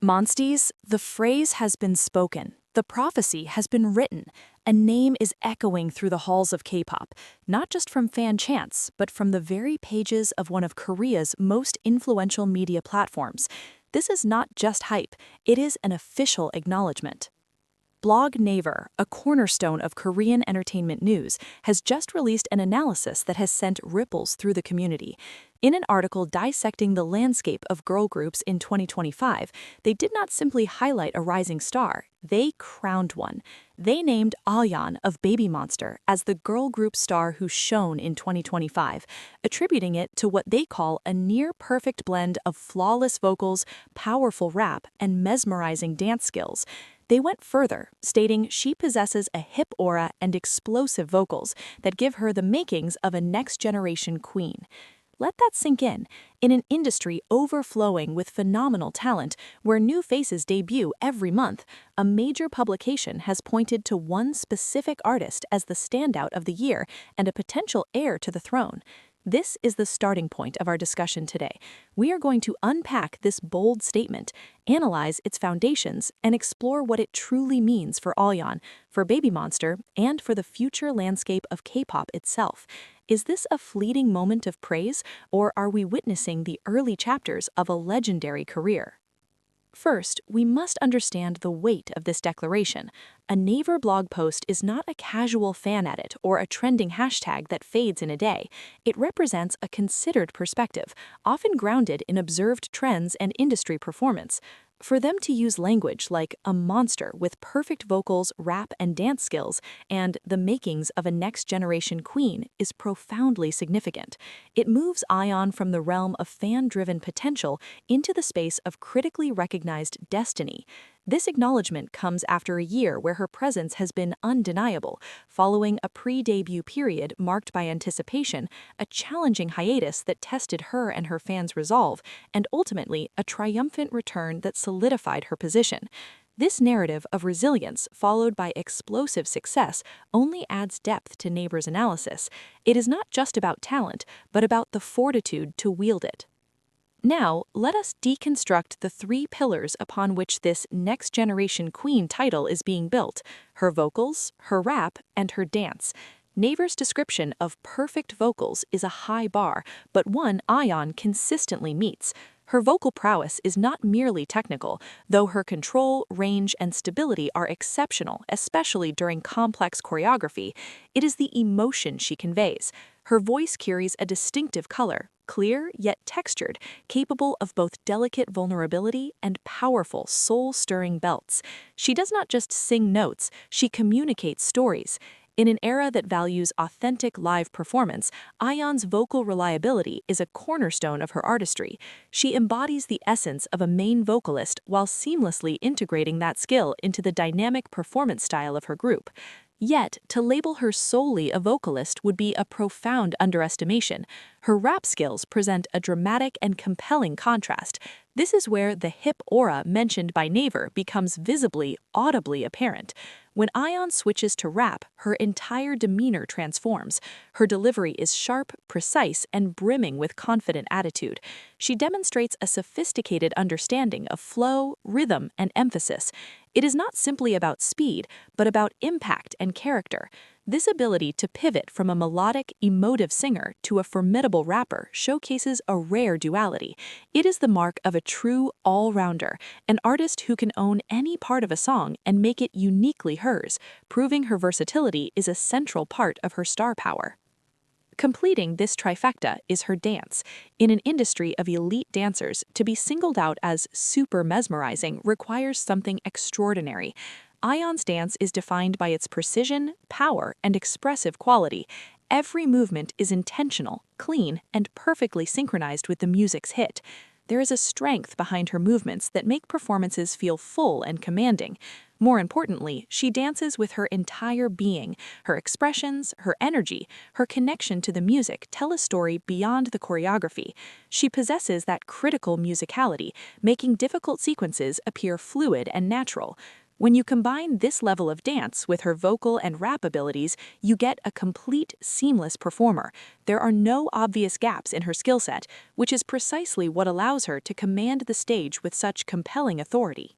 Monsties, the phrase has been spoken. The prophecy has been written. A name is echoing through the halls of K-pop, not just from fan chants, but from the very pages of one of Korea's most influential media platforms. This is not just hype, it is an official acknowledgement. Blog Naver, a cornerstone of Korean entertainment news, has just released an analysis that has sent ripples through the community. In an article dissecting the landscape of girl groups in 2025, they did not simply highlight a rising star, they crowned one. They named Ahyeon of BABYMONSTER as the girl group star who shone in 2025, attributing it to what they call a near-perfect blend of flawless vocals, powerful rap, and mesmerizing dance skills. They went further, stating she possesses a hip aura and explosive vocals that give her the makings of a next-generation queen. Let that sink in. In an industry overflowing with phenomenal talent, where new faces debut every month, a major publication has pointed to one specific artist as the standout of the year and a potential heir to the throne. This is the starting point of our discussion today. We are going to unpack this bold statement, analyze its foundations, and explore what it truly means for Ahyeon, for BABYMONSTER, and for the future landscape of K-pop itself. Is this a fleeting moment of praise, or are we witnessing the early chapters of a legendary career? First, we must understand the weight of this declaration. A Naver blog post is not a casual fan edit or a trending hashtag that fades in a day. It represents a considered perspective, often grounded in observed trends and industry performance. For them to use language like a monster with perfect vocals, rap, and dance skills, and the makings of a next-generation queen is profoundly significant. It moves Ahyeon from the realm of fan-driven potential into the space of critically recognized destiny. This acknowledgement comes after a year where her presence has been undeniable, following a pre-debut period marked by anticipation, a challenging hiatus that tested her and her fans' resolve, and ultimately a triumphant return that solidified her position. This narrative of resilience, followed by explosive success, only adds depth to Naver's analysis. It is not just about talent, but about the fortitude to wield it. Now, let us deconstruct the three pillars upon which this next-generation queen title is being built: her vocals, her rap, and her dance. Naver's description of perfect vocals is a high bar, but one Ahyeon consistently meets. Her vocal prowess is not merely technical, though her control, range, and stability are exceptional, especially during complex choreography. It is the emotion she conveys. Her voice carries a distinctive color, clear yet textured, capable of both delicate vulnerability and powerful, soul-stirring belts. She does not just sing notes, she communicates stories. In an era that values authentic live performance, Ahyeon's vocal reliability is a cornerstone of her artistry. She embodies the essence of a main vocalist while seamlessly integrating that skill into the dynamic performance style of her group. Yet, to label her solely a vocalist would be a profound underestimation. Her rap skills present a dramatic and compelling contrast. This is where the hip aura mentioned by Naver becomes visibly, audibly apparent. When Ahyeon switches to rap, her entire demeanor transforms. Her delivery is sharp, precise, and brimming with confident attitude. She demonstrates a sophisticated understanding of flow, rhythm, and emphasis. It is not simply about speed, but about impact and character. This ability to pivot from a melodic, emotive singer to a formidable rapper showcases a rare duality. It is the mark of a true all-rounder, an artist who can own any part of a song and make it uniquely hers, proving her versatility is a central part of her star power. Completing this trifecta is her dance. In an industry of elite dancers, to be singled out as super mesmerizing requires something extraordinary. Ahyeon's dance is defined by its precision, power, and expressive quality. Every movement is intentional, clean, and perfectly synchronized with the music's hit. There is a strength behind her movements that make performances feel full and commanding. More importantly, she dances with her entire being. Her expressions, her energy, her connection to the music tell a story beyond the choreography. She possesses that critical musicality, making difficult sequences appear fluid and natural. When you combine this level of dance with her vocal and rap abilities, you get a complete, seamless performer. There are no obvious gaps in her skill set, which is precisely what allows her to command the stage with such compelling authority.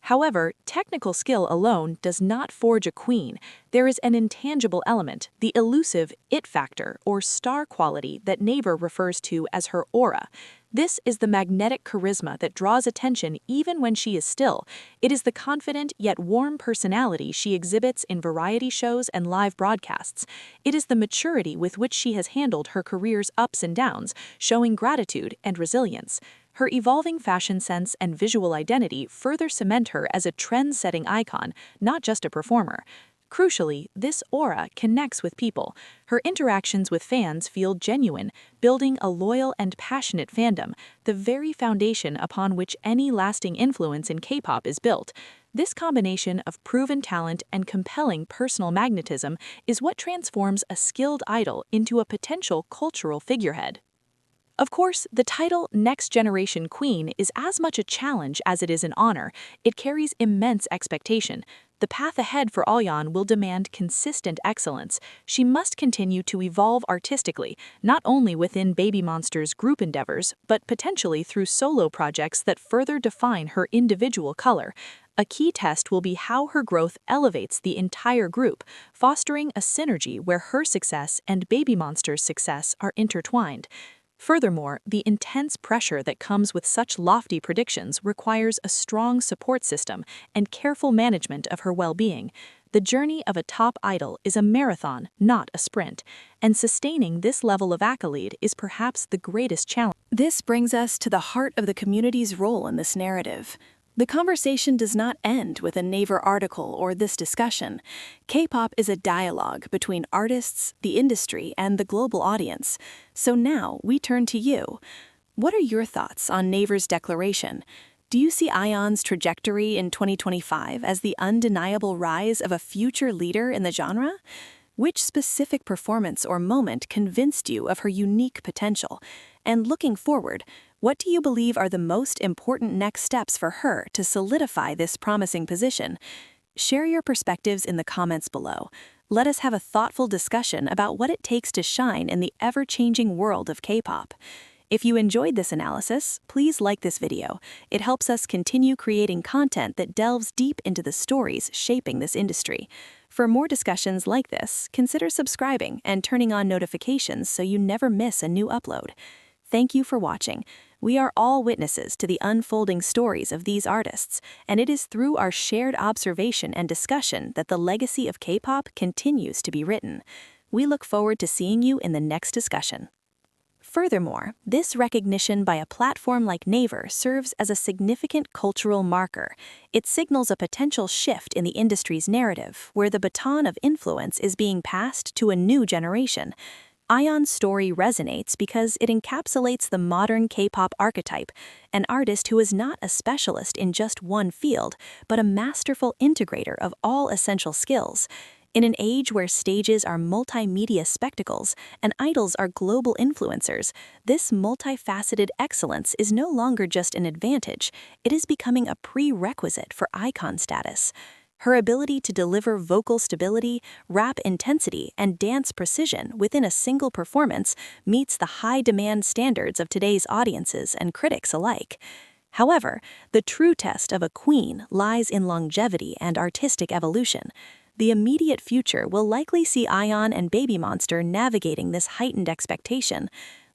However, technical skill alone does not forge a queen. There is an intangible element, the elusive it factor or star quality that Naver refers to as her aura. This is the magnetic charisma that draws attention even when she is still. It is the confident yet warm personality she exhibits in variety shows and live broadcasts. It is the maturity with which she has handled her career's ups and downs, showing gratitude and resilience. Her evolving fashion sense and visual identity further cement her as a trend-setting icon, not just a performer. Crucially, this aura connects with people. Her interactions with fans feel genuine, building a loyal and passionate fandom, the very foundation upon which any lasting influence in K-pop is built. This combination of proven talent and compelling personal magnetism is what transforms a skilled idol into a potential cultural figurehead. Of course, the title Next Generation Queen is as much a challenge as it is an honor. It carries immense expectation. The path ahead for Ahyeon will demand consistent excellence. She must continue to evolve artistically, not only within BABYMONSTER's group endeavors, but potentially through solo projects that further define her individual color. A key test will be how her growth elevates the entire group, fostering a synergy where her success and BABYMONSTER's success are intertwined. Furthermore, the intense pressure that comes with such lofty predictions requires a strong support system and careful management of her well-being. The journey of a top idol is a marathon, not a sprint, and sustaining this level of accolade is perhaps the greatest challenge. This brings us to the heart of the community's role in this narrative. The conversation does not end with a Naver article or this discussion. K-pop is a dialogue between artists, the industry, and the global audience. So now we turn to you. What are your thoughts on Naver's declaration? Do you see Ahyeon's trajectory in 2025 as the undeniable rise of a future leader in the genre? Which specific performance or moment convinced you of her unique potential? And looking forward, what do you believe are the most important next steps for her to solidify this promising position? Share your perspectives in the comments below. Let us have a thoughtful discussion about what it takes to shine in the ever-changing world of K-pop. If you enjoyed this analysis, please like this video. It helps us continue creating content that delves deep into the stories shaping this industry. For more discussions like this, consider subscribing and turning on notifications so you never miss a new upload. Thank you for watching. We are all witnesses to the unfolding stories of these artists, and it is through our shared observation and discussion that the legacy of K-pop continues to be written. We look forward to seeing you in the next discussion. Furthermore, this recognition by a platform like Naver serves as a significant cultural marker. It signals a potential shift in the industry's narrative, where the baton of influence is being passed to a new generation. Ahyeon's story resonates because it encapsulates the modern K-pop archetype, an artist who is not a specialist in just one field, but a masterful integrator of all essential skills. In an age where stages are multimedia spectacles and idols are global influencers, this multifaceted excellence is no longer just an advantage, it is becoming a prerequisite for icon status. Her ability to deliver vocal stability, rap intensity, and dance precision within a single performance meets the high-demand standards of today's audiences and critics alike. However, the true test of a queen lies in longevity and artistic evolution. The immediate future will likely see Ahyeon and BABYMONSTER navigating this heightened expectation.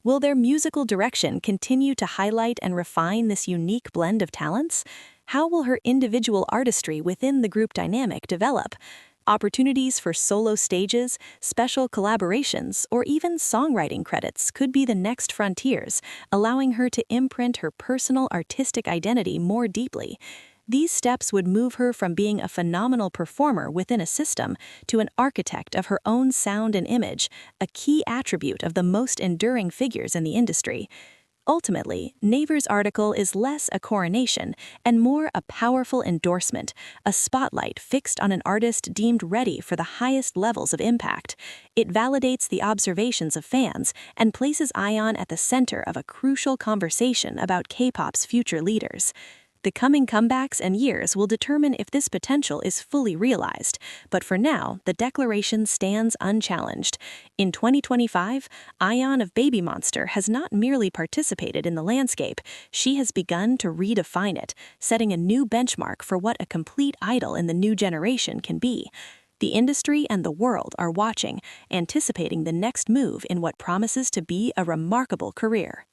Will their musical direction continue to highlight and refine this unique blend of talents? How will her individual artistry within the group dynamic develop? Opportunities for solo stages, special collaborations, or even songwriting credits could be the next frontiers, allowing her to imprint her personal artistic identity more deeply. These steps would move her from being a phenomenal performer within a system to an architect of her own sound and image, a key attribute of the most enduring figures in the industry. Ultimately, Naver's article is less a coronation and more a powerful endorsement, a spotlight fixed on an artist deemed ready for the highest levels of impact. It validates the observations of fans and places Ahyeon at the center of a crucial conversation about K-pop's future leaders. The coming comebacks and years will determine if this potential is fully realized, but for now, the declaration stands unchallenged. In 2025, Ahyeon of BABYMONSTER has not merely participated in the landscape, she has begun to redefine it, setting a new benchmark for what a complete idol in the new generation can be. The industry and the world are watching, anticipating the next move in what promises to be a remarkable career.